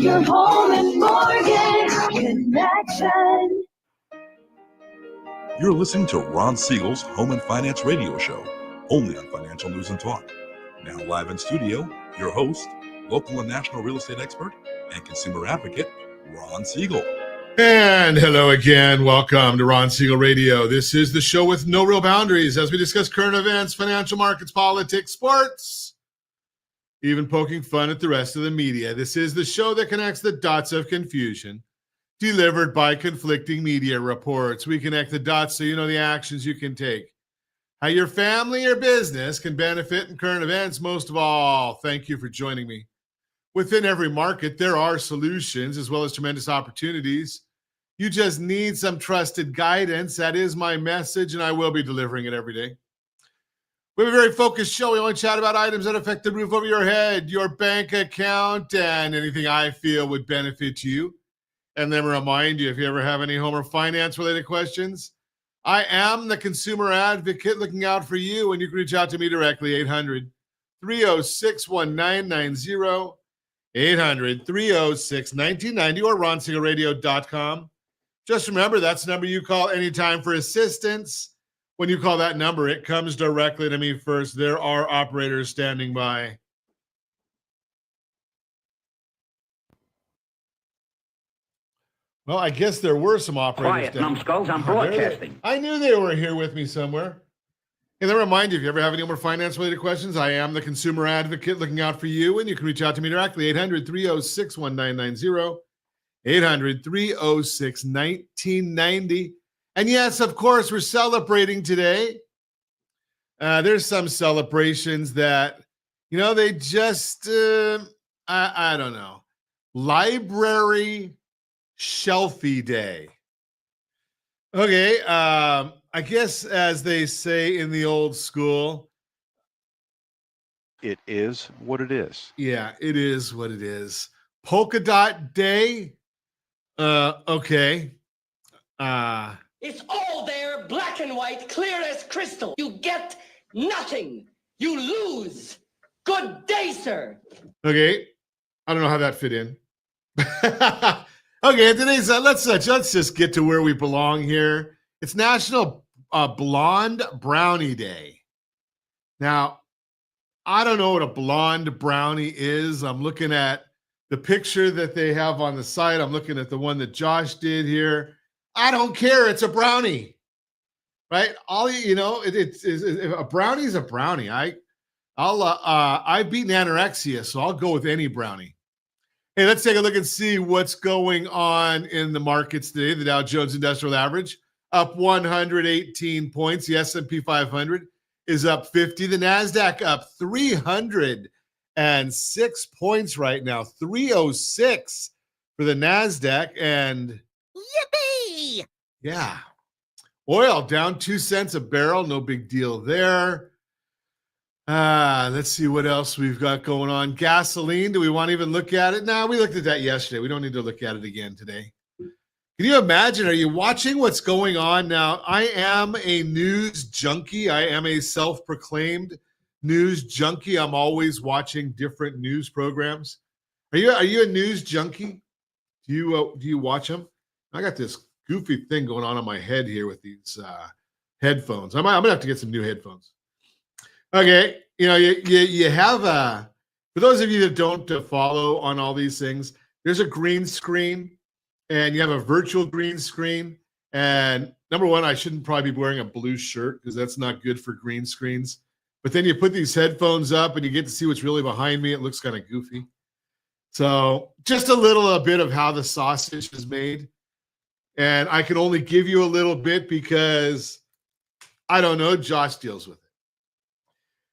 Your home and mortgage connection. You're listening to Ron Siegel's Home and Finance Radio Show, only on Financial News and Talk. Now live in studio, your host, local and national real estate expert and consumer advocate, Ron Siegel. And hello again. Welcome to Ron Siegel Radio. This is the show with no real boundaries as we discuss current events, financial markets, politics, sports, even poking fun at the rest of the media. This is the show that connects the dots of confusion delivered by conflicting media reports. We connect the dots so you know the actions you can take, how your family or business can benefit in current events. Most of all, thank you for joining me. Within every market, there are solutions as well as tremendous opportunities. You just need some trusted guidance. That is my message, and I will be delivering it every day. We have a very focused show. We only chat about items that affect the roof over your head, your bank account, and anything I feel would benefit you. And then remind you, if you ever have any home or finance-related questions, I am the consumer advocate looking out for you, and you can reach out to me directly, 800-306-1990, 800-306-1990, or ronsiegelradio.com. Just remember, that's the number you call anytime for assistance. When you call that number, it comes directly to me first. There are operators standing by. Well, I guess there were some operators. Quiet, numbskulls, I'm broadcasting. I knew they were here with me somewhere. And then remind you, if you ever have any more finance-related questions, I am the consumer advocate looking out for you, and you can reach out to me directly, 800-306-1990, 800-306-1990. And yes, of course, we're celebrating today. There's some celebrations that, they just, I don't know. Library Shelfie Day. Okay, I guess as they say in the old school, it is what it is. Yeah, it is what it is. Polka Dot Day. Okay. It's all there, black and white, clear as crystal. You get nothing. You lose. Good day, sir. Okay. I don't know how that fit in. Okay, today's let's just get to where we belong here. It's National Blonde Brownie Day. Now, I don't know what a blonde brownie is. I'm looking at the picture that they have on the site. I'm looking at the one that Josh did here. I don't care. It's a brownie, right? It's a brownie is a brownie. I've beaten anorexia, so I'll go with any brownie. Hey, let's take a look and see what's going on in the markets today. The Dow Jones Industrial Average up 118 points. The S&P 500 is up 50. The NASDAQ up 306 points right now. 306 for the NASDAQ. And yippee! Yeah. Oil down 2 cents a barrel. No big deal there. Let's see what else we've got going on. Gasoline, do we want to even look at it? No, we looked at that yesterday. We don't need to look at it again today. Can you imagine? Are you watching what's going on now? I am a news junkie. I am a self-proclaimed news junkie. I'm always watching different news programs. Are you a news junkie? Do you watch them? I got this goofy thing going on my head here with these headphones. I'm gonna have to get some new headphones. Okay, you have for those of you that don't follow on all these things, there's a green screen and you have a virtual green screen. And number one, I shouldn't probably be wearing a blue shirt because that's not good for green screens. But then you put these headphones up and you get to see what's really behind me. It looks kind of goofy. So just a little bit of how the sausage is made. And I can only give you a little bit because I don't know, Josh deals with it.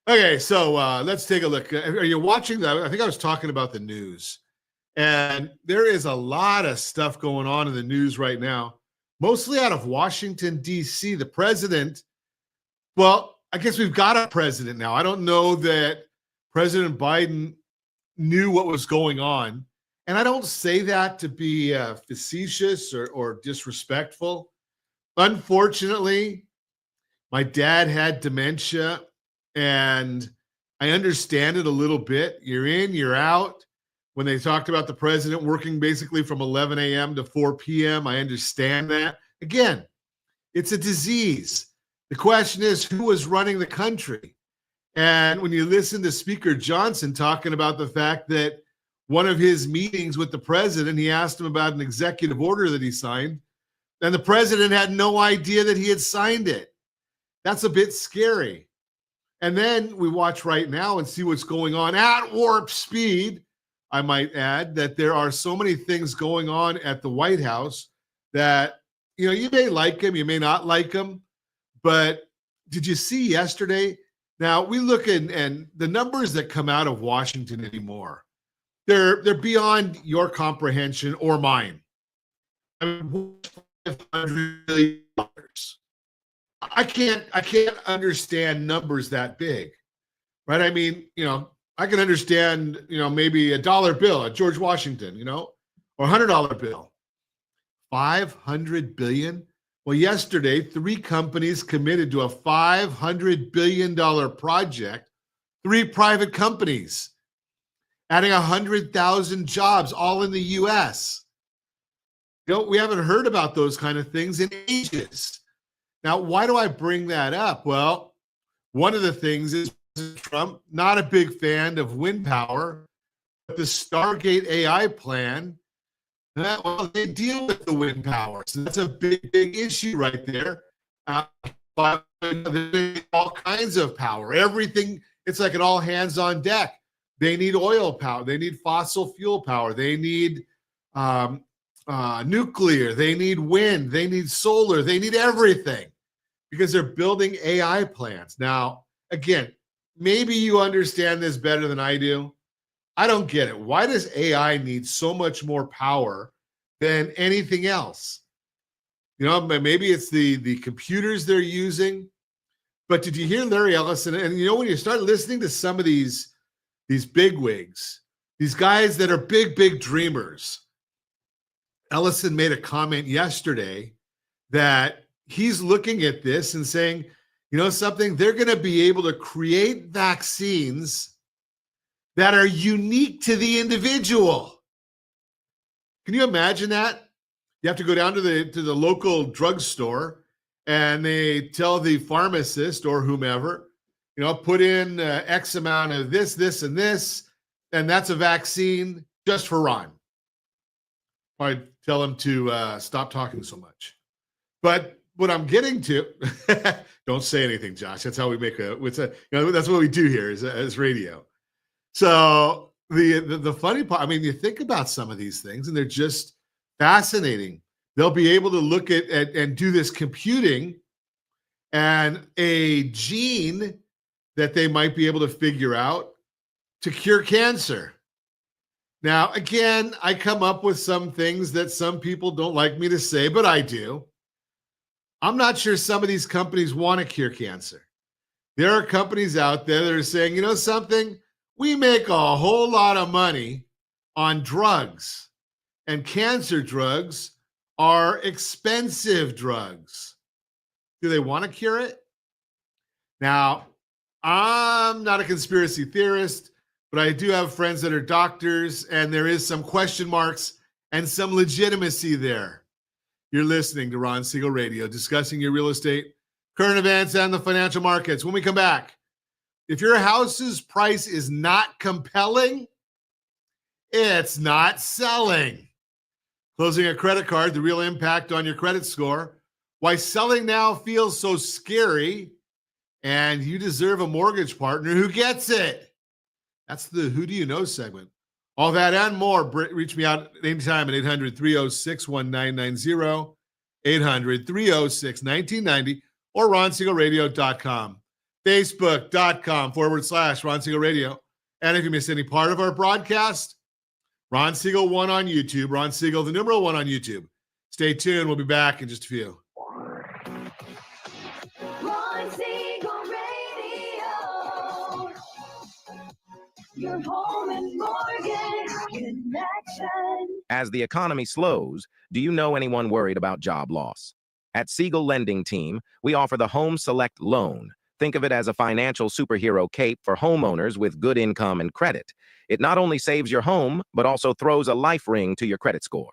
Okay, so let's take a look. Are you watching that? I think I was talking about the news. And there is a lot of stuff going on in the news right now, mostly out of Washington, D.C. The president, well, I guess we've got a president now. I don't know that President Biden knew what was going on. And I don't say that to be facetious or disrespectful. Unfortunately, my dad had dementia. And I understand it a little bit. You're in, you're out. when they talked about the president working basically from 11 a.m. to 4 p.m. I understand that. Again, it's a disease. The question is, who was running the country? And when you listen to Speaker Johnson talking about the fact that one of his meetings with the president, he asked him about an executive order that he signed, and the president had no idea that he had signed it. That's a bit scary. And then we watch right now and see what's going on at warp speed. I might add that there are so many things going on at the White House that, you may like them, you may not like them, but did you see yesterday? Now we look at and the numbers that come out of Washington anymore, they're beyond your comprehension or mine. I mean, $500 billion. I can't understand numbers that big, right? I mean, I can understand, maybe a dollar bill at George Washington, or $100 bill. 500 billion. Well, yesterday, 3 companies committed to a $500 billion project, 3 private companies, adding 100,000 jobs, all in the U.S. We haven't heard about those kind of things in ages. Now, why do I bring that up? Well, one of the things is Trump, not a big fan of wind power, but the Stargate AI plan, well, they deal with the wind power. So that's a big, big issue right there. But all kinds of power, everything. It's like an all hands on deck. They need oil power. They need fossil fuel power. They need nuclear. They need wind. They need solar. They need everything because they're building AI plants. Now, again, maybe you understand this better than I do. I don't get it. Why does AI need so much more power than anything else? Maybe it's the computers they're using. But did you hear Larry Ellison? And when you start listening to some of these bigwigs, these guys that are big, big dreamers, Ellison made a comment yesterday that he's looking at this and saying, something, they're going to be able to create vaccines that are unique to the individual. Can you imagine that? You have to go down to the local drugstore and they tell the pharmacist or whomever, put in X amount of this, and this, and that's a vaccine just for Ron. I'd tell him to stop talking so much. But what I'm getting to, don't say anything, Josh. That's how we make that's what we do here as radio. So the funny part, I mean, you think about some of these things and they're just fascinating. They'll be able to look at and do this computing and a gene that they might be able to figure out to cure cancer. Now, again, I come up with some things that some people don't like me to say, but I do. I'm not sure some of these companies want to cure cancer. There are companies out there that are saying, something, we make a whole lot of money on drugs, and cancer drugs are expensive drugs. Do they want to cure it? Now, I'm not a conspiracy theorist, but I do have friends that are doctors, and there is some question marks and some legitimacy there. You're listening to Ron Siegel Radio, discussing your real estate, current events, and the financial markets. When we come back, if your house's price is not compelling, it's not selling. Closing a credit card, the real impact on your credit score, why selling now feels so scary, and you deserve a mortgage partner who gets it. That's the Who Do You Know segment. All that and more. Reach me out anytime at 800-306-1990, 800-306-1990, or RonSiegelRadio.com, Facebook.com/Ron Siegel Radio. And if you miss any part of our broadcast, Ron Siegel 1 on YouTube, Ron Siegel, the numeral 1 on YouTube. Stay tuned. We'll be back in just a few. Ron Siegel Radio. Your home and mortgage connection. As the economy slows, do you know anyone worried about job loss? At Siegel Lending Team, we offer the Home Select Loan. Think of it as a financial superhero cape for homeowners with good income and credit. It not only saves your home, but also throws a life ring to your credit score.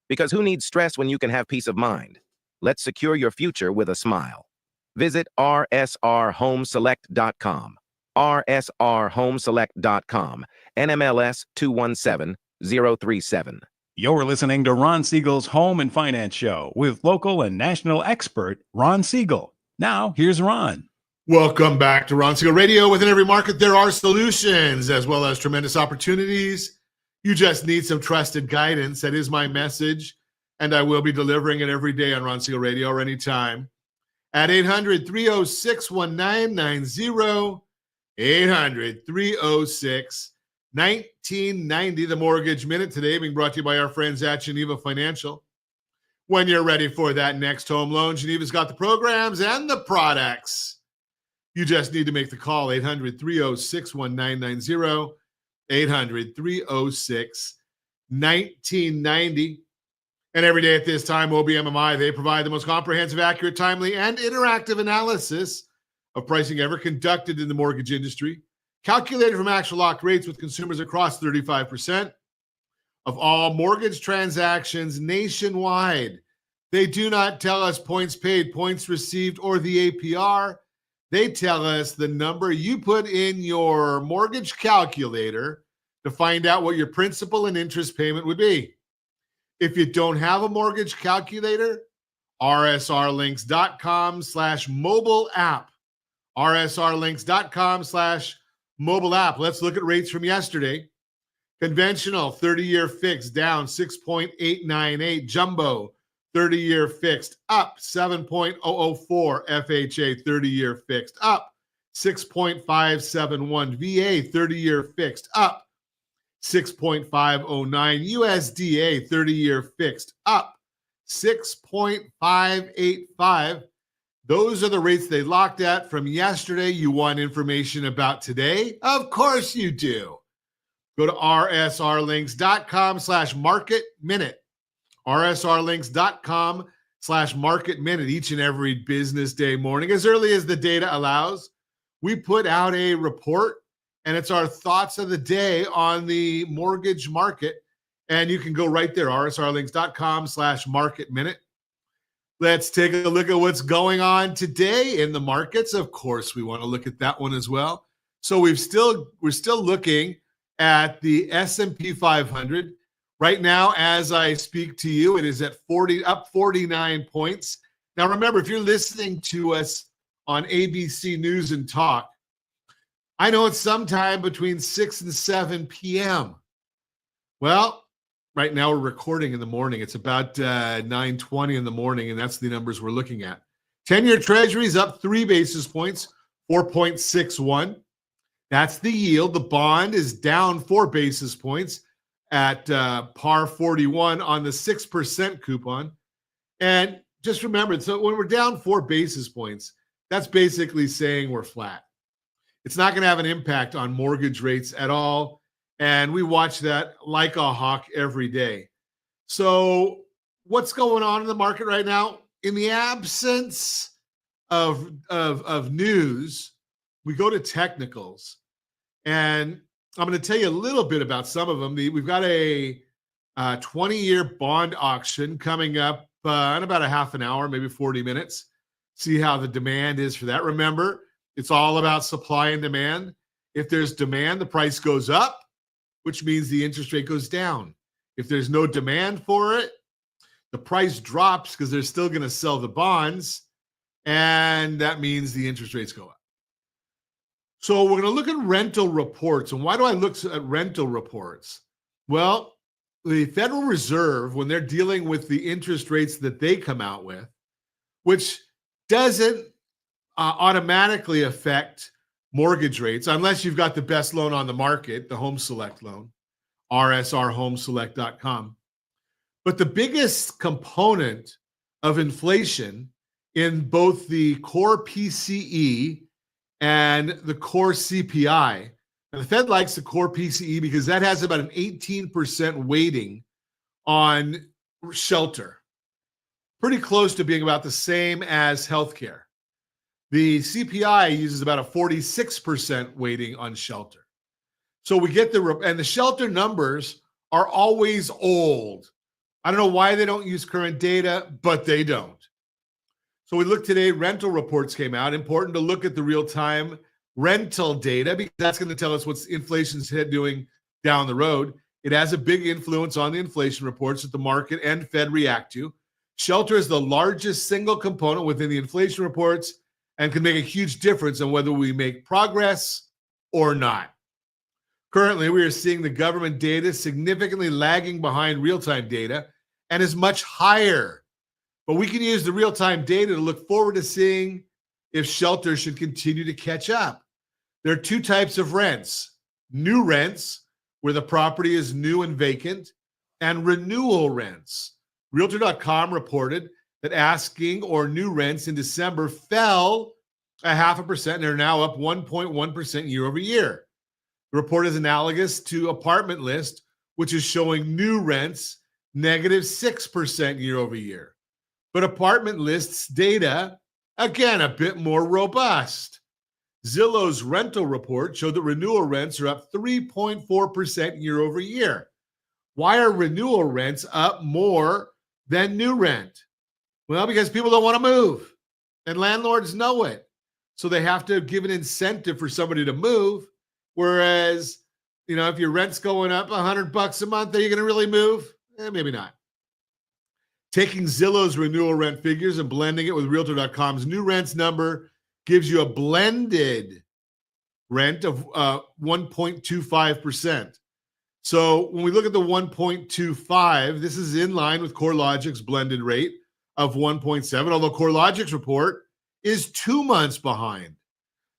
Because who needs stress when you can have peace of mind? Let's secure your future with a smile. Visit rsrhomeselect.com. rsrhomeselect.com. NMLS 217037. You're listening to Ron Siegel's Home and Finance Show with local and national expert Ron Siegel. Now, here's Ron. Welcome back to Ron Siegel Radio. Within every market, there are solutions as well as tremendous opportunities. You just need some trusted guidance. That is my message, and I will be delivering it every day on Ron Siegel Radio or anytime at 800-306-1990, 800-306-1990. The Mortgage Minute today being brought to you by our friends at Geneva Financial. When you're ready for that next home loan, Geneva's got the programs and the products. You just need to make the call, 800-306-1990, 800-306-1990. And every day at this time, OBMMI, they provide the most comprehensive, accurate, timely, and interactive analysis of pricing ever conducted in the mortgage industry, calculated from actual locked rates with consumers across 35% of all mortgage transactions nationwide. They do not tell us points paid, points received, or the APR. They tell us the number you put in your mortgage calculator to find out what your principal and interest payment would be. If you don't have a mortgage calculator, rsrlinks.com/mobile app. rsrlinks.com/mobile app. Let's look at rates from yesterday. Conventional 30-year fixed down 6.898. Jumbo 30-year fixed up 7.004. FHA 30-year fixed up 6.571. VA 30-year fixed up 6.509. USDA 30-year fixed up 6.585. Those are the rates they locked at from yesterday. You want information about today? Of course you do. Go to rsrlinks.com/market minute. rsrlinks.com/market minute. Each and every business day morning, as early as the data allows, we put out a report, and it's our thoughts of the day on the mortgage market. And you can go right there, rsrlinks.com/market minute. Let's take a look at what's going on today in the markets. Of course, we want to look at that one as well. So we're still looking at the S&P 500. Right now, as I speak to you, it is at 49 points. Now, remember, if you're listening to us on ABC News and Talk, I know it's sometime between 6 and 7 p.m. Well, right now we're recording in the morning. It's about 9:20 in the morning, and that's the numbers we're looking at. 10-year Treasuries up 3 basis points, 4.61. That's the yield. The bond is down 4 basis points at par 41 on the 6% coupon. And just remember, so when we're down 4 basis points, that's basically saying we're flat. It's not going to have an impact on mortgage rates at all. And we watch that like a hawk every day. So what's going on in the market right now? In the absence of news, we go to technicals. And I'm going to tell you a little bit about some of them. We've got a 20-year bond auction coming up in about a half an hour, maybe 40 minutes. See how the demand is for that. Remember, it's all about supply and demand. If there's demand, the price goes up, which means the interest rate goes down. If there's no demand for it, the price drops because they're still going to sell the bonds, and that means the interest rates go up. So we're going to look at rental reports. And why do I look at rental reports? Well, the Federal Reserve, when they're dealing with the interest rates that they come out with, which doesn't automatically affect mortgage rates unless you've got the best loan on the market, the Home Select loan, rsrhomeselect.com. But the biggest component of inflation in both the core PCE and the core CPI. And the Fed likes the core PCE because that has about an 18% weighting on shelter. Pretty close to being about the same as healthcare. The CPI uses about a 46% weighting on shelter. So we get and the shelter numbers are always old. I don't know why they don't use current data, but they don't. So we look today, rental reports came out. Important to look at the real-time rental data because that's going to tell us what inflation's doing down the road. It has a big influence on the inflation reports that the market and Fed react to. Shelter is the largest single component within the inflation reports and can make a huge difference on whether we make progress or not. Currently, we are seeing the government data significantly lagging behind real-time data and is much higher. But we can use the real-time data to look forward to seeing if shelter should continue to catch up. There are two types of rents: new rents, where the property is new and vacant, and renewal rents. Realtor.com reported that asking or new rents in December fell 0.5% and are now up 1.1% year over year. The report is analogous to Apartment List, which is showing new rents negative 6% year over year. But Apartment List's data, again, a bit more robust. Zillow's rental report showed that renewal rents are up 3.4% year over year. Why are renewal rents up more than new rent? Well, because people don't want to move, and landlords know it. So they have to give an incentive for somebody to move. Whereas, if your rent's going up $100 a month, are you going to really move? Maybe not. Taking Zillow's renewal rent figures and blending it with Realtor.com's new rents number gives you a blended rent of 1.25%. So when we look at the 1.25, this is in line with CoreLogic's blended rate of 1.7, although CoreLogic's report is 2 months behind.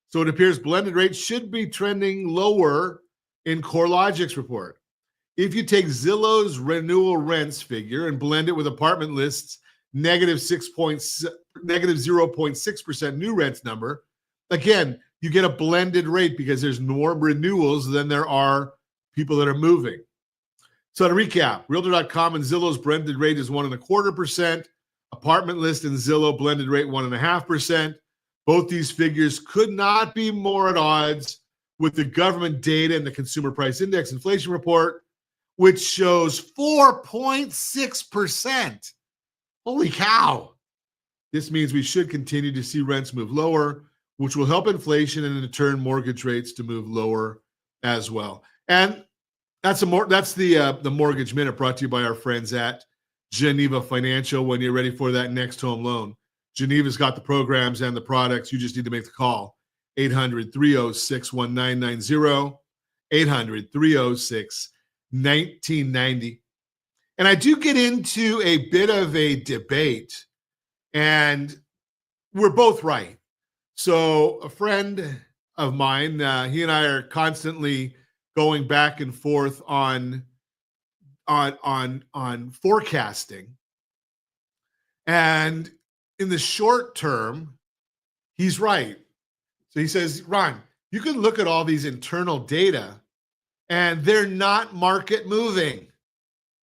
So it appears blended rates should be trending lower in CoreLogic's report. If you take Zillow's renewal rents figure and blend it with Apartment List's negative 0.6% new rents number, again, you get a blended rate because there's more renewals than there are people that are moving. So to recap, Realtor.com and Zillow's blended rate is 1.25%. Apartment List and Zillow blended rate 1.5%. Both these figures could not be more at odds with the government data and the Consumer Price Index inflation report, which shows 4.6%. Holy cow. This means we should continue to see rents move lower, which will help inflation and in turn mortgage rates to move lower as well. And that's the Mortgage Minute brought to you by our friends at Geneva Financial. When you're ready for that next home loan, Geneva's got the programs and the products. You just need to make the call. 800-306-1990, 800-306-1990. And I do get into a bit of a debate, and we're both right. So a friend of mine, he and I are constantly going back and forth on forecasting. And in the short term, he's right. So he says, Ron, you can look at all these internal data and they're not market moving.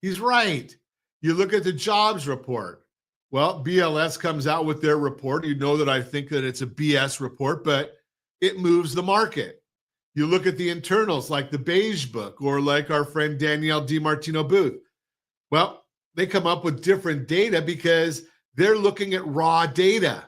He's right. You look at the jobs report. Well, BLS comes out with their report. You know that I think that it's a BS report, but it moves the market. You look at the internals like the Beige Book or like our friend Danielle DiMartino Booth. Well, they come up with different data because they're looking at raw data.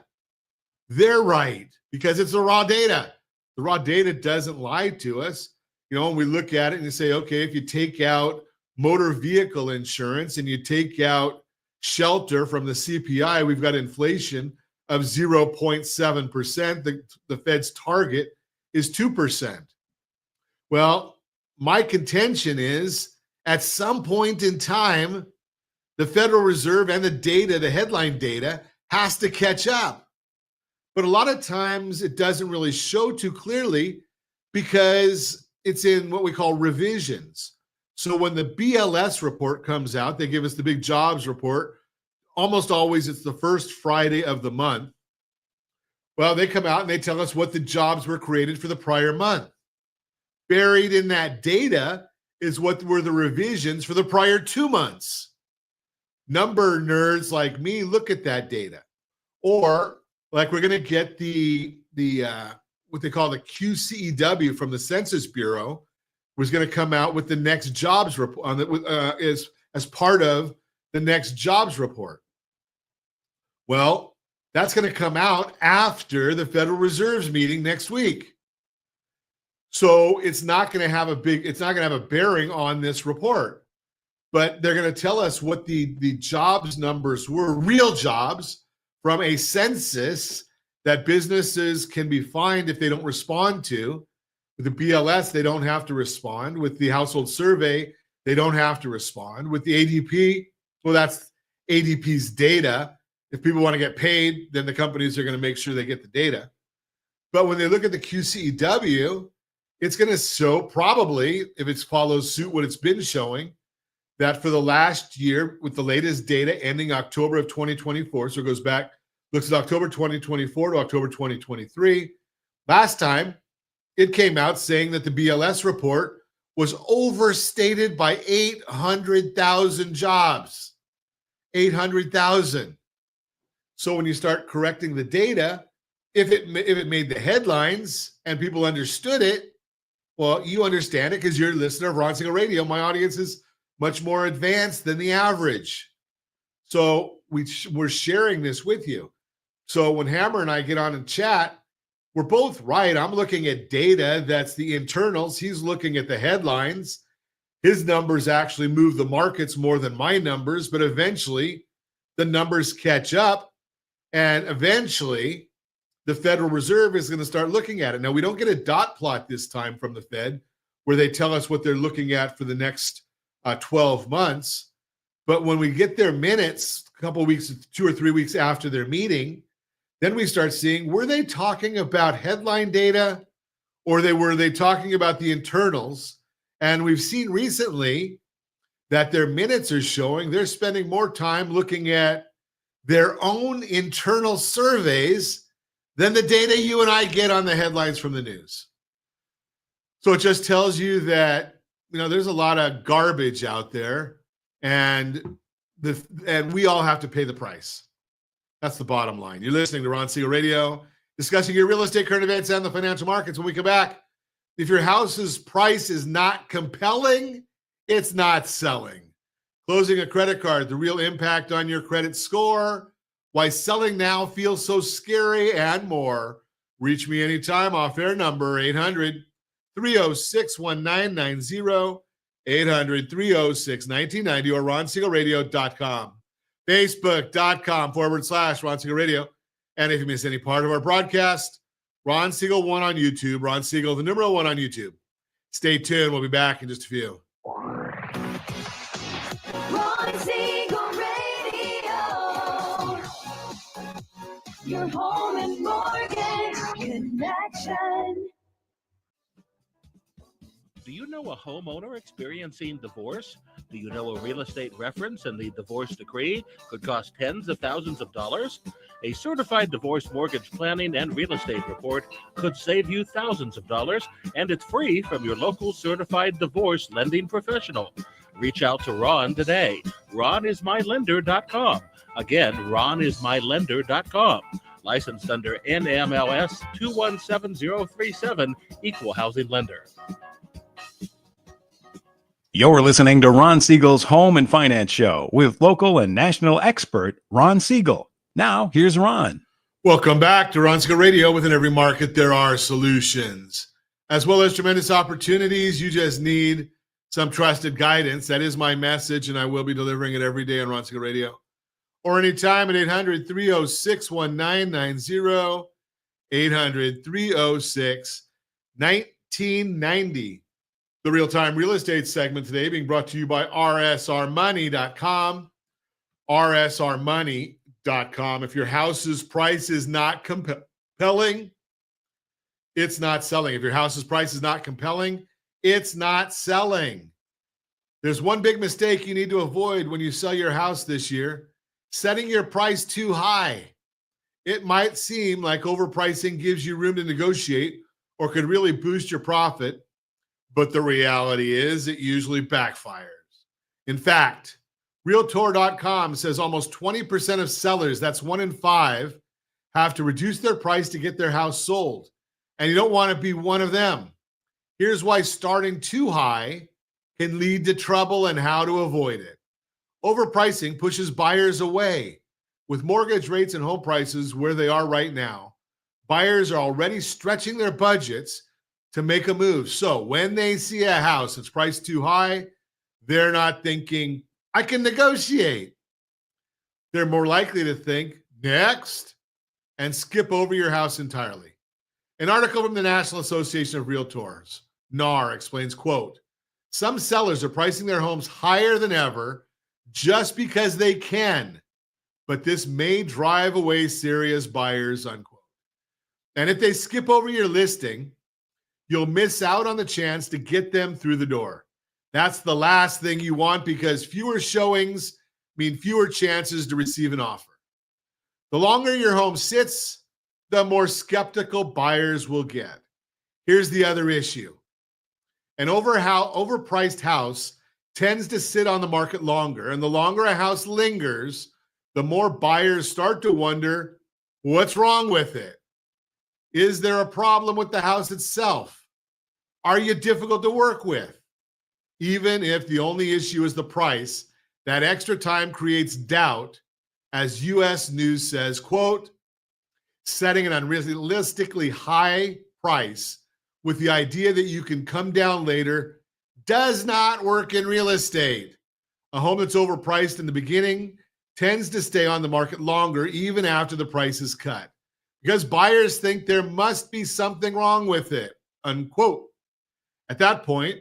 They're right because it's the raw data. The raw data doesn't lie to us. When we look at it and you say, okay, if you take out motor vehicle insurance and you take out shelter from the CPI, we've got inflation of 0.7%. The Fed's target is 2%. Well, my contention is at some point in time, the Federal Reserve and the data, the headline data, has to catch up. But a lot of times it doesn't really show too clearly because it's in what we call revisions. So when the BLS report comes out, they give us the big jobs report. Almost always it's the first Friday of the month. Well, they come out and they tell us what the jobs were created for the prior month. Buried in that data is what were the revisions for the prior 2 months. Number nerds like me look at that data. Or like we're going to get the what they call the QCEW from the Census Bureau, was going to come out with the next jobs report on as part of the next jobs report. Well, that's going to come out after the Federal Reserve's meeting next week. So it's not going to have a bearing on this report. But they're going to tell us what the jobs numbers were, real jobs from a census that businesses can be fined if they don't respond to. With the BLS, they don't have to respond. With the household survey, they don't have to respond. With the ADP, well, that's ADP's data. If people want to get paid, then the companies are going to make sure they get the data. But when they look at the QCEW, it's going to show probably, if it follows suit what it's been showing, that for the last year, with the latest data ending October of 2024, so it goes back, looks at October 2024 to October 2023. Last time, it came out saying that the BLS report was overstated by 800,000 jobs. 800,000. So when you start correcting the data, if it made the headlines and people understood it, well, you understand it because you're a listener of Ron Siegel Radio. My audience is much more advanced than the average. So we're sharing this with you. So when Hammer and I get on and chat, we're both right. I'm looking at data that's the internals. He's looking at the headlines. His numbers actually move the markets more than my numbers, but eventually the numbers catch up, and eventually the Federal Reserve is going to start looking at it. Now, we don't get a dot plot this time from the Fed where they tell us what they're looking at for the next 12 months. But when we get their minutes, a couple of weeks, 2 or 3 weeks after their meeting, then we start seeing, were they talking about headline data or were they talking about the internals? And we've seen recently that their minutes are showing they're spending more time looking at their own internal surveys than the data you and I get on the headlines from the news. So it just tells you that, there's a lot of garbage out there, and we all have to pay the price. That's the bottom line. You're listening to Ron Siegel Radio, discussing your real estate, current events, and the financial markets. When we come back, if your house's price is not compelling, it's not selling. Closing a credit card, the real impact on your credit score, why selling now feels so scary, and more. Reach me anytime. Off-air number 800-306-1990, 800-306-1990, or ronsiegelradio.com. Facebook.com/Ron Siegel Radio. And if you miss any part of our broadcast, Ron Siegel 1 on YouTube, Ron Siegel, the number 1 on YouTube. Stay tuned. We'll be back in just a few. Ron Siegel Radio. Your home and mortgage connection. Do you know a homeowner experiencing divorce? Do you know a real estate reference and the divorce decree could cost tens of thousands of dollars? A certified divorce mortgage planning and real estate report could save you thousands of dollars, and it's free from your local certified divorce lending professional. Reach out to Ron today. RonIsMyLender.com. Again, RonIsMyLender.com. Licensed under NMLS 217037, Equal Housing Lender. You're listening to Ron Siegel's Home and Finance Show with local and national expert Ron Siegel. Now, here's Ron. Welcome back to Ron Siegel Radio. Within every market, there are solutions, as well as tremendous opportunities. You just need some trusted guidance. That is my message, and I will be delivering it every day on Ron Siegel Radio. Or anytime at 800-306-1990, 800-306-1990. The real-time real estate segment today being brought to you by rsrmoney.com. rsrmoney.com. If your house's price is not compelling, it's not selling. If your house's price is not compelling, it's not selling. There's one big mistake you need to avoid when you sell your house this year: setting your price too high. It might seem like overpricing gives you room to negotiate or could really boost your profit, but the reality is it usually backfires. In fact, Realtor.com says almost 20% of sellers, that's 1 in 5, have to reduce their price to get their house sold. And you don't want to be one of them. Here's why starting too high can lead to trouble and how to avoid it. Overpricing pushes buyers away. With mortgage rates and home prices where they are right now, buyers are already stretching their budgets to make a move. So when they see a house that's priced too high, they're not thinking, I can negotiate. They're more likely to think, next, and skip over your house entirely. An article from the National Association of Realtors, NAR, explains, quote, some sellers are pricing their homes higher than ever just because they can, but this may drive away serious buyers, unquote. And if they skip over your listing, you'll miss out on the chance to get them through the door. That's the last thing you want because fewer showings mean fewer chances to receive an offer. The longer your home sits, the more skeptical buyers will get. Here's the other issue. An overpriced house tends to sit on the market longer, and the longer a house lingers, the more buyers start to wonder, what's wrong with it? Is there a problem with the house itself? Are you difficult to work with? Even if the only issue is the price, that extra time creates doubt, as U.S. News says, quote, setting an unrealistically high price with the idea that you can come down later does not work in real estate. A home that's overpriced in the beginning tends to stay on the market longer even after the price is cut because buyers think there must be something wrong with it, unquote. At that point,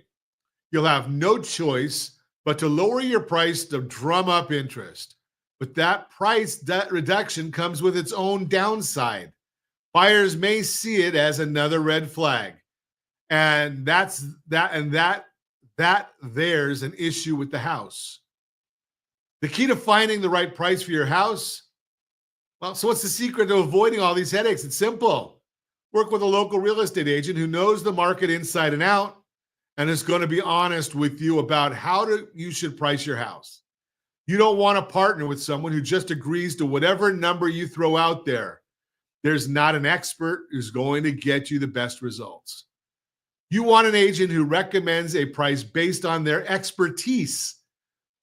you'll have no choice but to lower your price to drum up interest. But that price reduction comes with its own downside. Buyers may see it as another red flag. And there's an issue with the house. The key to finding the right price for your house, well, so what's the secret to avoiding all these headaches? It's simple. Work with a local real estate agent who knows the market inside and out and is going to be honest with you about how you should price your house. You don't want to partner with someone who just agrees to whatever number you throw out there. There's not an expert who's going to get you the best results. You want an agent who recommends a price based on their expertise.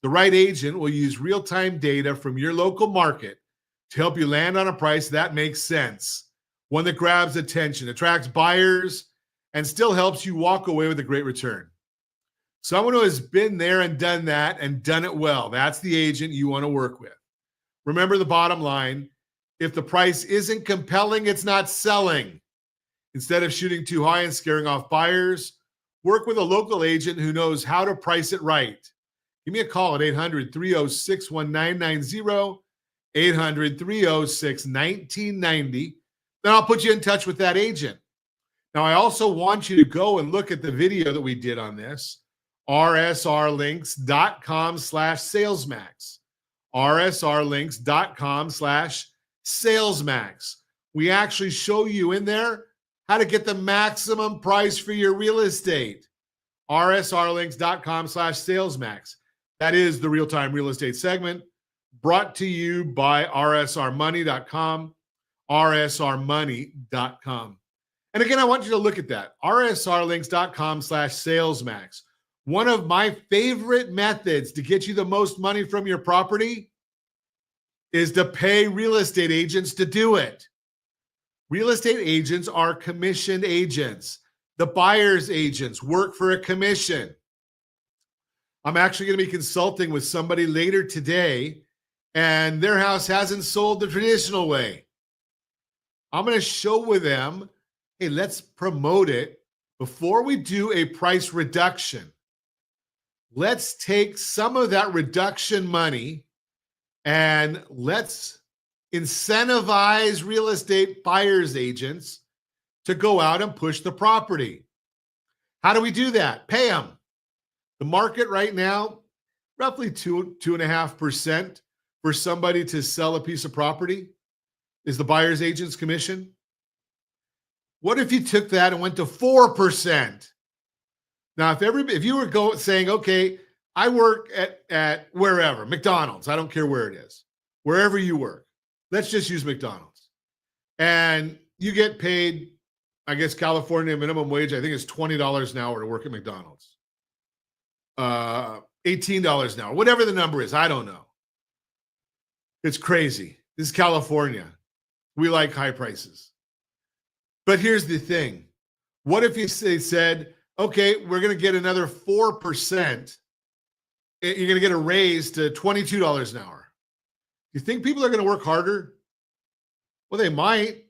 The right agent will use real-time data from your local market to help you land on a price that makes sense, one that grabs attention, attracts buyers, and still helps you walk away with a great return. Someone who has been there and done that and done it well. That's the agent you want to work with. Remember the bottom line. If the price isn't compelling, it's not selling. Instead of shooting too high and scaring off buyers, work with a local agent who knows how to price it right. Give me a call at 800-306-1990, 800-306-1990. Then I'll put you in touch with that agent. Now, I also want you to go and look at the video that we did on this, rsrlinks.com/salesmax, rsrlinks.com/salesmax. We actually show you in there how to get the maximum price for your real estate. rsrlinks.com/salesmax. That is the real-time real estate segment brought to you by rsrmoney.com, rsrmoney.com. And again, I want you to look at that, rsrlinks.com/salesmax. One of my favorite methods to get you the most money from your property is to pay real estate agents to do it. Real estate agents are commissioned agents. The buyer's agents work for a commission. I'm actually going to be consulting with somebody later today, and their house hasn't sold the traditional way. I'm going to show with them, hey, let's promote it before we do a price reduction. Let's take some of that reduction money and let's incentivize real estate buyers agents to go out and push the property. How do we do that? Pay them. The market right now, roughly 2.5% for somebody to sell a piece of property is the buyer's agent's commission. What if you took that and went to 4%? Now, if you were saying, okay, I work at wherever, McDonald's, I don't care where it is, wherever you work, let's just use McDonald's, and you get paid I guess California minimum wage, I think is $20 an hour to work at McDonald's. $18 an hour, whatever the number is, I don't know. It's crazy. This is California. We like high prices. But here's the thing. What if they said, okay, we're going to get another 4%. You're going to get a raise to $22 an hour. Do you think people are going to work harder? Well, they might.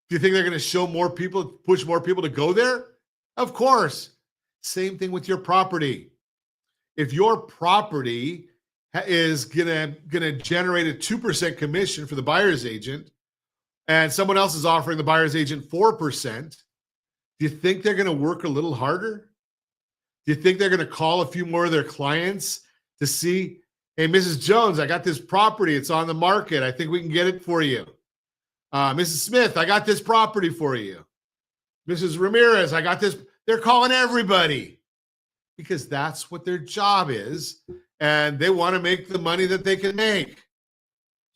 Do you think they're going to show more people, push more people to go there? Of course. Same thing with your property. If your property is going to generate a 2% commission for the buyer's agent and someone else is offering the buyer's agent 4%, do you think they're going to work a little harder? Do you think they're going to call a few more of their clients to see, hey, Mrs. Jones, I got this property. It's on the market. I think we can get it for you. Mrs. Smith, I got this property for you. Mrs. Ramirez, I got this. They're calling everybody because that's what their job is. And they want to make the money that they can make.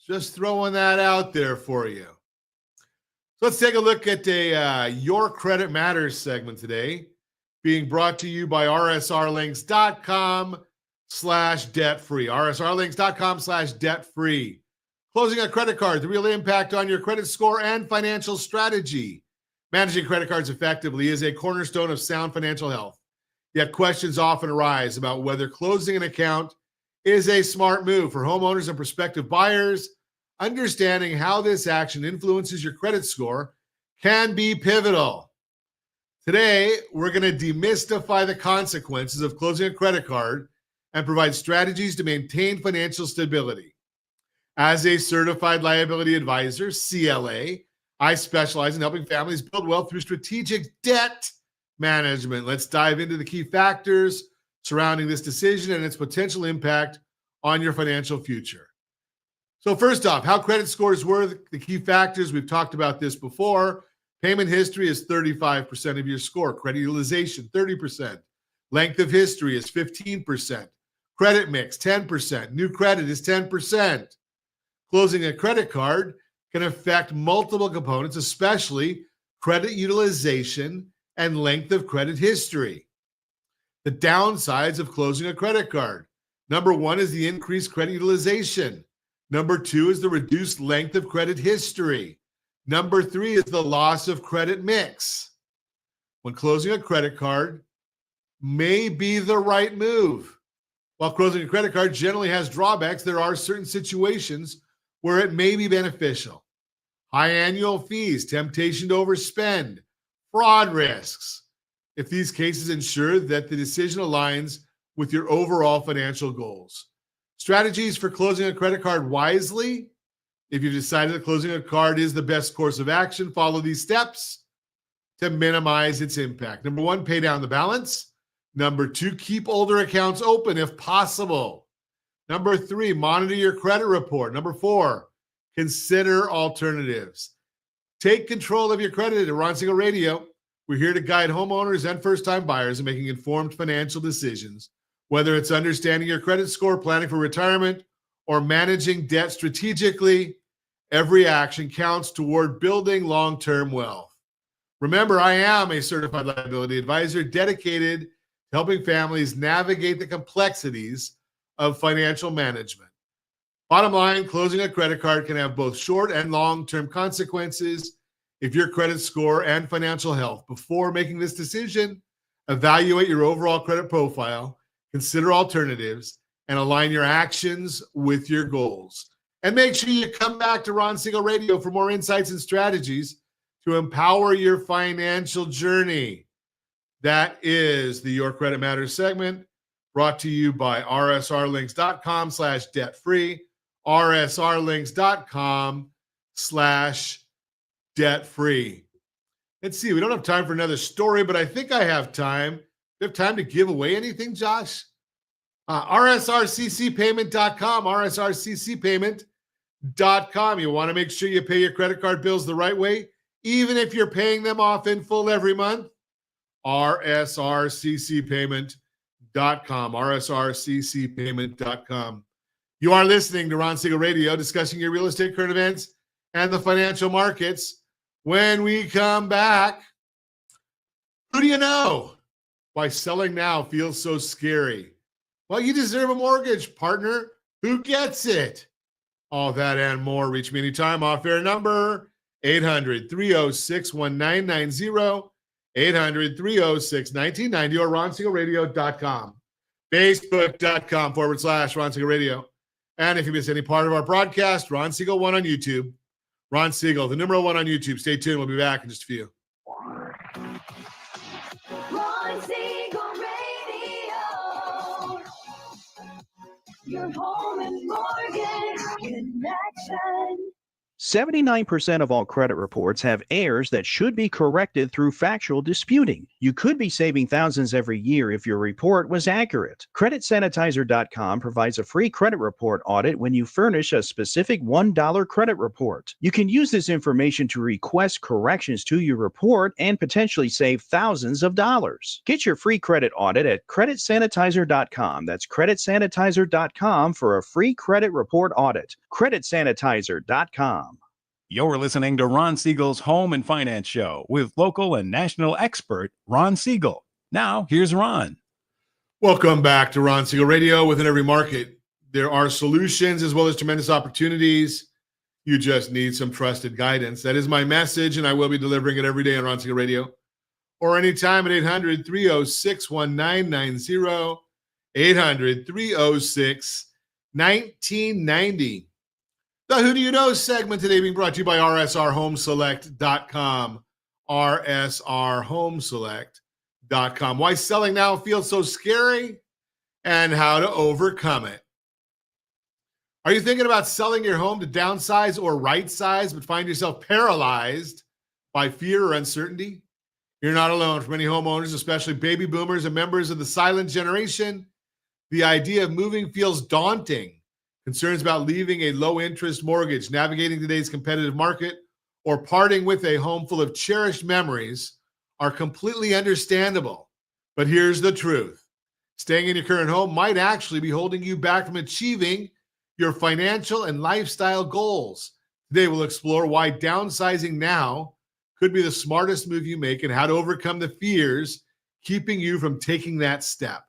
Just throwing that out there for you. So let's take a look at a Your Credit Matters segment today, being brought to you by rsrlinks.com/debt-free. rsrlinks.com/debt-free. Closing a credit card, the real impact on your credit score and financial strategy. Managing credit cards effectively is a cornerstone of sound financial health. Yet questions often arise about whether closing an account is a smart move for homeowners and prospective buyers. Understanding how this action influences your credit score can be pivotal. Today, we're going to demystify the consequences of closing a credit card and provide strategies to maintain financial stability. As a Certified Liability Advisor, CLA, I specialize in helping families build wealth through strategic debt management. Let's dive into the key factors surrounding this decision and its potential impact on your financial future. So first off, how credit scores work, the key factors. We've talked about this before. Payment history is 35% of your score. Credit utilization, 30%. Length of history is 15%. Credit mix, 10%. New credit is 10%. Closing a credit card can affect multiple components, especially credit utilization and length of credit history. The downsides of closing a credit card. Number one is the increased credit utilization. Number two is the reduced length of credit history. Number three is the loss of credit mix. When closing a credit card may be the right move. While closing a credit card generally has drawbacks, there are certain situations where it may be beneficial. High annual fees, temptation to overspend, fraud risks. If these cases ensure that the decision aligns with your overall financial goals. Strategies for closing a credit card wisely. If you've decided that closing a card is the best course of action, follow these steps to minimize its impact. Number one, pay down the balance. Number two, keep older accounts open if possible. Number three, monitor your credit report. Number four, consider alternatives. Take control of your credit at Ron Siegel Radio. We're here to guide homeowners and first-time buyers in making informed financial decisions, whether it's understanding your credit score, planning for retirement, or managing debt strategically. Every action counts toward building long-term wealth. Remember, I am a Certified Liability Advisor dedicated to helping families navigate the complexities of financial management. Bottom line, closing a credit card can have both short and long-term consequences if your credit score and financial health. Before making this decision, evaluate your overall credit profile, consider alternatives, and align your actions with your goals. And make sure you come back to Ron Siegel Radio for more insights and strategies to empower your financial journey. That is the Your Credit Matters segment, brought to you by rsrlinks.com/debt-free, rsrlinks.com/debt-free. Let's see, we don't have time for another story, but I think I have time. Do you have time to give away anything, Josh? rsrccpayment.com, rsrccpayment.com. You want to make sure you pay your credit card bills the right way, even if you're paying them off in full every month. rsrccpayment.com, rsrccpayment.com. You are listening to Ron Siegel Radio, discussing your real estate current events and the financial markets. When we come back, who do you know? Why selling now feels so scary? Well, you deserve a mortgage, partner. Who gets it? All that and more. Reach me anytime. Off-air number 800-306-1990, 800-306-1990, or ronsiegelradio.com, facebook.com/Ron Siegel Radio. And if you miss any part of our broadcast, Ron Siegel 1 on YouTube. Ron Siegel, the number 1 on YouTube. Stay tuned. We'll be back in just a few. Ron Siegel Radio. Your home and mortgage connection. 79% of all credit reports have errors that should be corrected through factual disputing. You could be saving thousands every year if your report was accurate. CreditSanitizer.com provides a free credit report audit when you furnish a specific $1 credit report. You can use this information to request corrections to your report and potentially save thousands of dollars. Get your free credit audit at CreditSanitizer.com. That's CreditSanitizer.com for a free credit report audit. CreditSanitizer.com. You're listening to Ron Siegel's Home and Finance Show with local and national expert Ron Siegel. Now, here's Ron. Welcome back to Ron Siegel Radio. Within every market, there are solutions as well as tremendous opportunities. You just need some trusted guidance. That is my message, and I will be delivering it every day on Ron Siegel Radio or anytime at 800-306-1990, 800-306-1990. The Who Do You Know segment today being brought to you by rsrhomeselect.com, rsrhomeselect.com. Why selling now feels so scary and how to overcome it. Are you thinking about selling your home to downsize or right size, but find yourself paralyzed by fear or uncertainty? You're not alone. For many homeowners, especially baby boomers and members of the silent generation, the idea of moving feels daunting. Concerns about leaving a low-interest mortgage, navigating today's competitive market, or parting with a home full of cherished memories are completely understandable. But here's the truth. Staying in your current home might actually be holding you back from achieving your financial and lifestyle goals. Today, we'll explore why downsizing now could be the smartest move you make and how to overcome the fears keeping you from taking that step.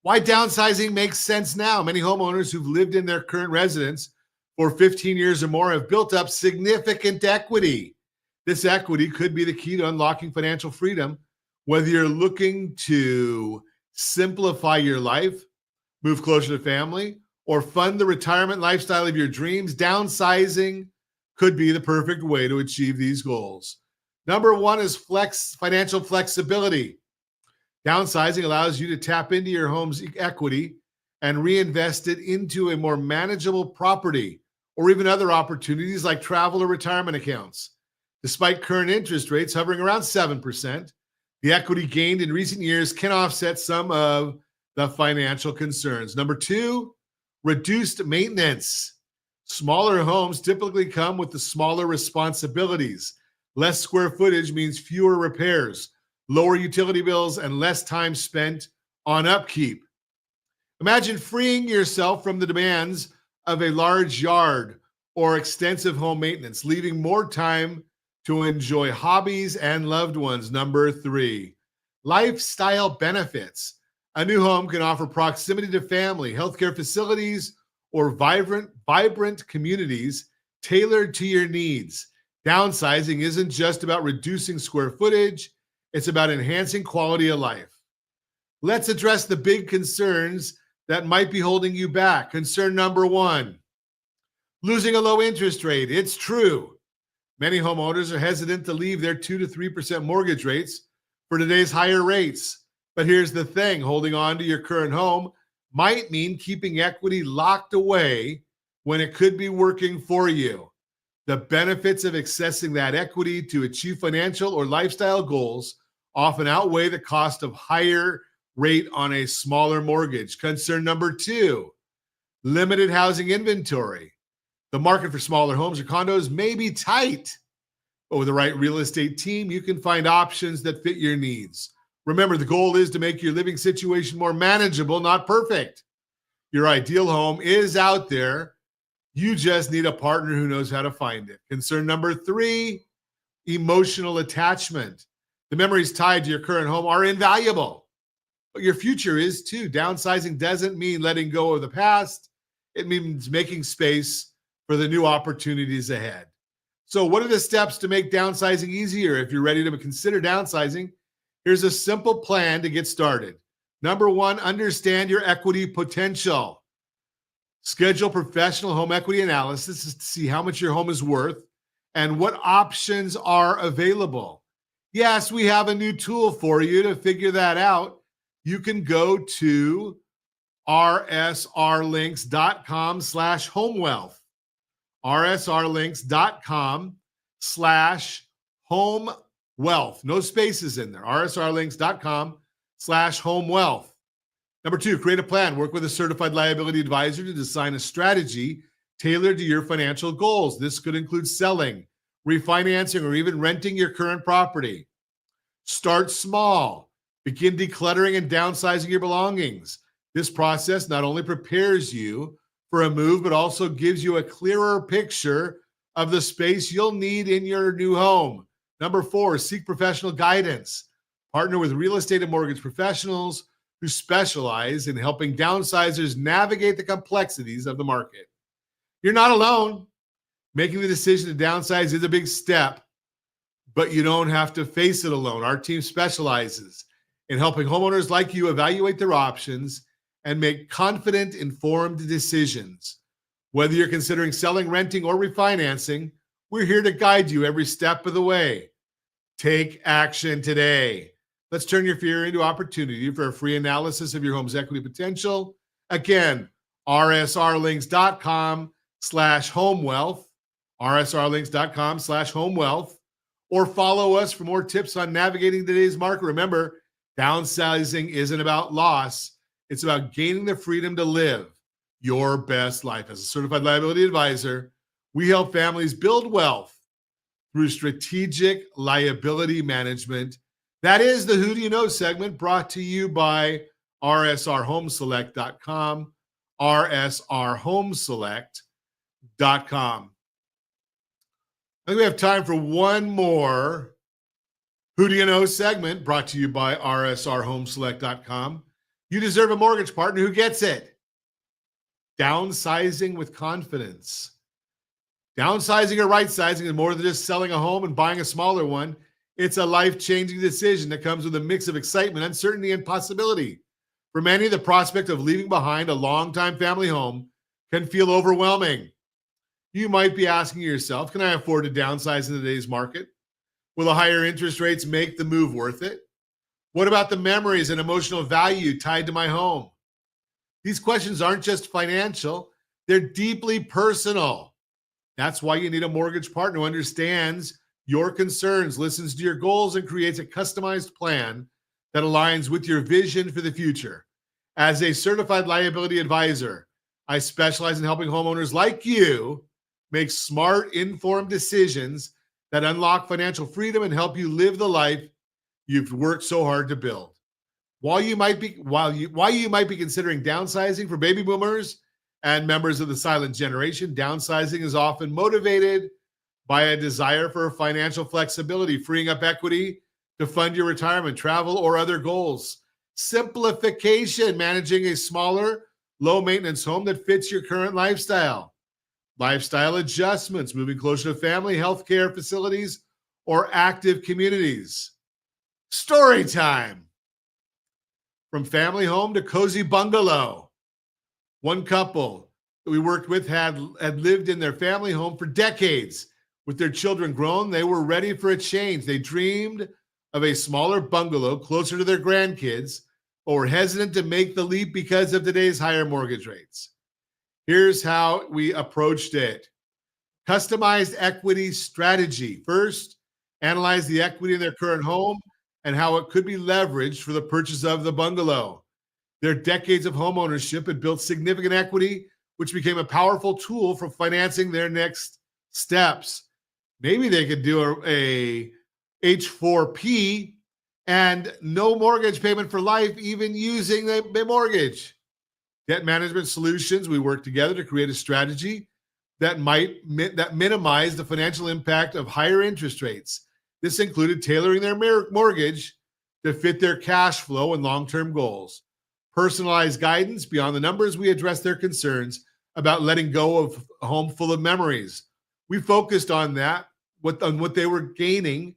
Why downsizing makes sense now. Many homeowners who've lived in their current residence for 15 years or more have built up significant equity. This equity could be the key to unlocking financial freedom, whether you're looking to simplify your life, move closer to family, or fund the retirement lifestyle of your dreams. Downsizing could be the perfect way to achieve these goals. Number one is financial flexibility. Downsizing allows you to tap into your home's equity and reinvest it into a more manageable property or even other opportunities like travel or retirement accounts. Despite current interest rates hovering around 7%, the equity gained in recent years can offset some of the financial concerns. Number two, reduced maintenance. Smaller homes typically come with the smaller responsibilities. Less square footage means fewer repairs, lower utility bills, and less time spent on upkeep. Imagine freeing yourself from the demands of a large yard or extensive home maintenance, leaving more time to enjoy hobbies and loved ones. Number three, lifestyle benefits. A new home can offer proximity to family, healthcare facilities, or vibrant communities tailored to your needs. Downsizing isn't just about reducing square footage. It's about enhancing quality of life. Let's address the big concerns that might be holding you back. Concern number one, losing a low interest rate. It's true. Many homeowners are hesitant to leave their 2 to 3% mortgage rates for today's higher rates. But here's the thing, holding on to your current home might mean keeping equity locked away when it could be working for you. The benefits of accessing that equity to achieve financial or lifestyle goals often outweigh the cost of higher rate on a smaller mortgage. Concern number two, limited housing inventory. The market for smaller homes or condos may be tight, but with the right real estate team, you can find options that fit your needs. Remember, the goal is to make your living situation more manageable, not perfect. Your ideal home is out there. You just need a partner who knows how to find it. Concern number three, emotional attachment. The memories tied to your current home are invaluable, but your future is too. Downsizing doesn't mean letting go of the past. It means making space for the new opportunities ahead. So what are the steps to make downsizing easier? If you're ready to consider downsizing, here's a simple plan to get started. Number one, understand your equity potential. Schedule professional home equity analysis to see how much your home is worth and what options are available. Yes, we have a new tool for you to figure that out. You can go to rsrlinks.com/homewealth. rsrlinks.com/homewealth. No spaces in there. rsrlinks.com/homewealth. Number two, create a plan. Work with a certified liability advisor to design a strategy tailored to your financial goals. This could include selling, refinancing, or even renting your current property. Start small. Begin decluttering and downsizing your belongings. This process not only prepares you for a move, but also gives you a clearer picture of the space you'll need in your new home. Number four, seek professional guidance. Partner with real estate and mortgage professionals who specialize in helping downsizers navigate the complexities of the market. You're not alone. Making the decision to downsize is a big step, but you don't have to face it alone. Our team specializes in helping homeowners like you evaluate their options and make confident, informed decisions. Whether you're considering selling, renting, or refinancing, we're here to guide you every step of the way. Take action today. Let's turn your fear into opportunity for a free analysis of your home's equity potential. Again, rsrlinks.com/homewealth, rsrlinks.com/homewealth, or follow us for more tips on navigating today's market. Remember, downsizing isn't about loss. It's about gaining the freedom to live your best life. As a certified liability advisor, we help families build wealth through strategic liability management. That is the Who Do You Know segment, brought to you by rsrhomeselect.com, rsrhomeselect.com. I think we have time for one more Who Do You Know segment, brought to you by rsrhomeselect.com. You deserve a mortgage partner who gets it. Downsizing with confidence. Downsizing or right-sizing is more than just selling a home and buying a smaller one. It's a life-changing decision that comes with a mix of excitement, uncertainty, and possibility. For many, the prospect of leaving behind a longtime family home can feel overwhelming. You might be asking yourself, can I afford to downsize in today's market? Will the higher interest rates make the move worth it? What about the memories and emotional value tied to my home? These questions aren't just financial, they're deeply personal. That's why you need a mortgage partner who understands your concerns, listens to your goals, and creates a customized plan that aligns with your vision for the future. As a certified liability advisor, I specialize in helping homeowners like you make smart, informed decisions that unlock financial freedom and help you live the life you've worked so hard to build. While you might be considering downsizing, for baby boomers and members of the silent generation, downsizing is often motivated by a desire for financial flexibility, freeing up equity to fund your retirement, travel, or other goals. Simplification, managing a smaller, low-maintenance home that fits your current lifestyle. Lifestyle adjustments, moving closer to family, healthcare facilities, or active communities. Story time. From family home to cozy bungalow. One couple that we worked with had lived in their family home for decades. With their children grown, they were ready for a change. They dreamed of a smaller bungalow closer to their grandkids, but were hesitant to make the leap because of today's higher mortgage rates. Here's how we approached it. Customized equity strategy. First, analyze the equity in their current home and how it could be leveraged for the purchase of the bungalow. Their decades of home ownership had built significant equity, which became a powerful tool for financing their next steps. Maybe they could do a H4P and no mortgage payment for life, even using the mortgage. Debt management solutions, we work together to create a strategy that minimize the financial impact of higher interest rates. This included tailoring their mortgage to fit their cash flow and long-term goals. Personalized guidance beyond the numbers, we addressed their concerns about letting go of a home full of memories. We focused on that, on what they were gaining,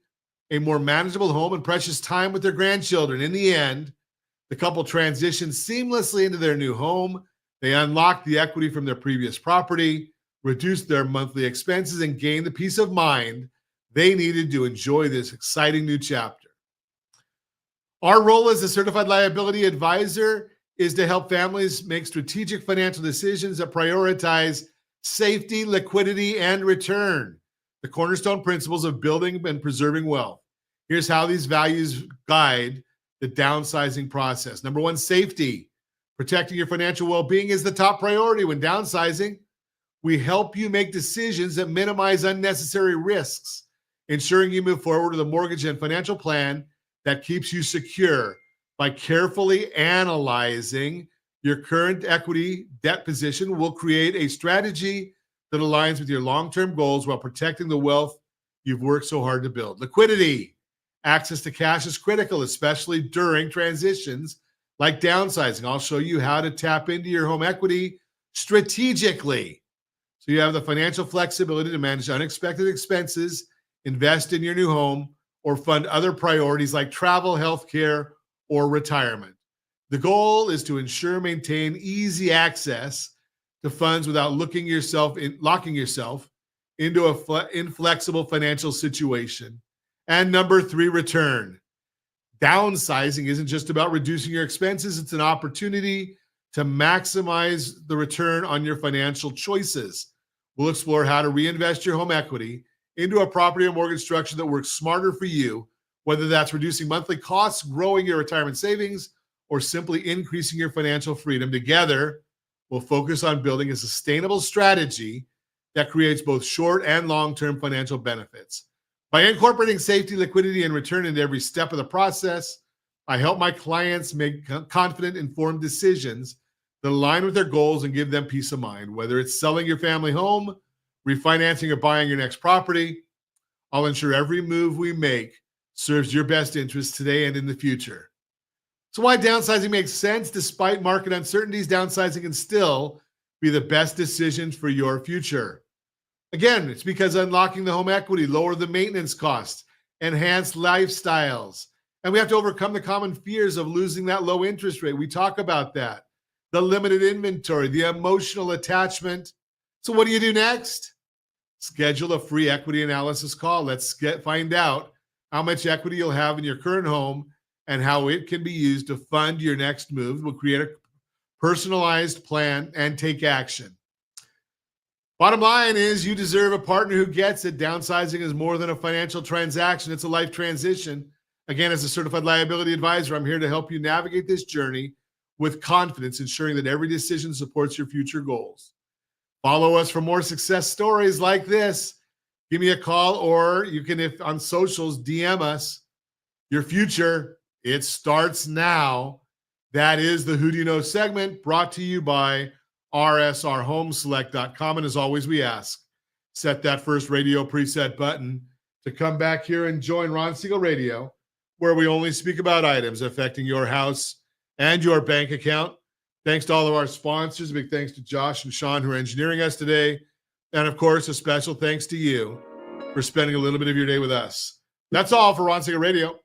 a more manageable home and precious time with their grandchildren. In the end, the couple transitioned seamlessly into their new home. They unlocked the equity from their previous property, reduced their monthly expenses, and gained the peace of mind they needed to enjoy this exciting new chapter. Our role as a certified liability advisor is to help families make strategic financial decisions that prioritize safety, liquidity, and return, the cornerstone principles of building and preserving wealth. Here's how these values guide the downsizing process. Number one, safety. Protecting your financial well-being is the top priority when downsizing. We help you make decisions that minimize unnecessary risks, ensuring you move forward with a mortgage and financial plan that keeps you secure by carefully analyzing your current equity debt position. We'll create a strategy that aligns with your long-term goals while protecting the wealth you've worked so hard to build. Liquidity. Access to cash is critical, especially during transitions like downsizing. I'll show you how to tap into your home equity strategically, so you have the financial flexibility to manage unexpected expenses, invest in your new home, or fund other priorities like travel, healthcare, or retirement. The goal is to ensure maintain easy access to funds without locking yourself into a inflexible financial situation. And number three, return. Downsizing isn't just about reducing your expenses. It's an opportunity to maximize the return on your financial choices. We'll explore how to reinvest your home equity into a property or mortgage structure that works smarter for you, whether that's reducing monthly costs, growing your retirement savings, or simply increasing your financial freedom. Together, we'll focus on building a sustainable strategy that creates both short and long-term financial benefits. By incorporating safety, liquidity, and return into every step of the process, I help my clients make confident, informed decisions that align with their goals and give them peace of mind. Whether it's selling your family home, refinancing, or buying your next property, I'll ensure every move we make serves your best interests today and in the future. So why downsizing makes sense despite market uncertainties, downsizing can still be the best decision for your future. Again, it's because unlocking the home equity, lower the maintenance costs, enhance lifestyles. And we have to overcome the common fears of losing that low interest rate. We talk about that. The limited inventory, the emotional attachment. So what do you do next? Schedule a free equity analysis call. Let's find out how much equity you'll have in your current home and how it can be used to fund your next move. We'll create a personalized plan and take action. Bottom line is you deserve a partner who gets it. Downsizing is more than a financial transaction. It's a life transition. Again, as a certified liability advisor, I'm here to help you navigate this journey with confidence, ensuring that every decision supports your future goals. Follow us for more success stories like this. Give me a call, or you can, if on socials, DM us. Your future, it starts now. That is the Who Do You Know segment, brought to you by rsrhomeselect.com. And as always, we ask, set that first radio preset button to come back here and join Ron Siegel Radio, where we only speak about items affecting your house and your bank account. Thanks to all of our sponsors. A big thanks to Josh and Sean, who are engineering us today. And of course, a special thanks to you for spending a little bit of your day with us. That's all for Ron Siegel Radio.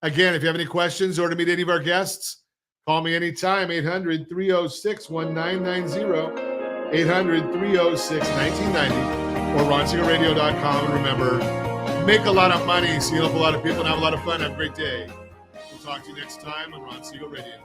Again, if you have any questions or to meet any of our guests, call me anytime, 800-306-1990, 800-306-1990, or ronsiegelradio.com. And remember, make a lot of money, see a lot of people, and have a lot of fun. Have a great day. We'll talk to you next time on Ron Siegel Radio.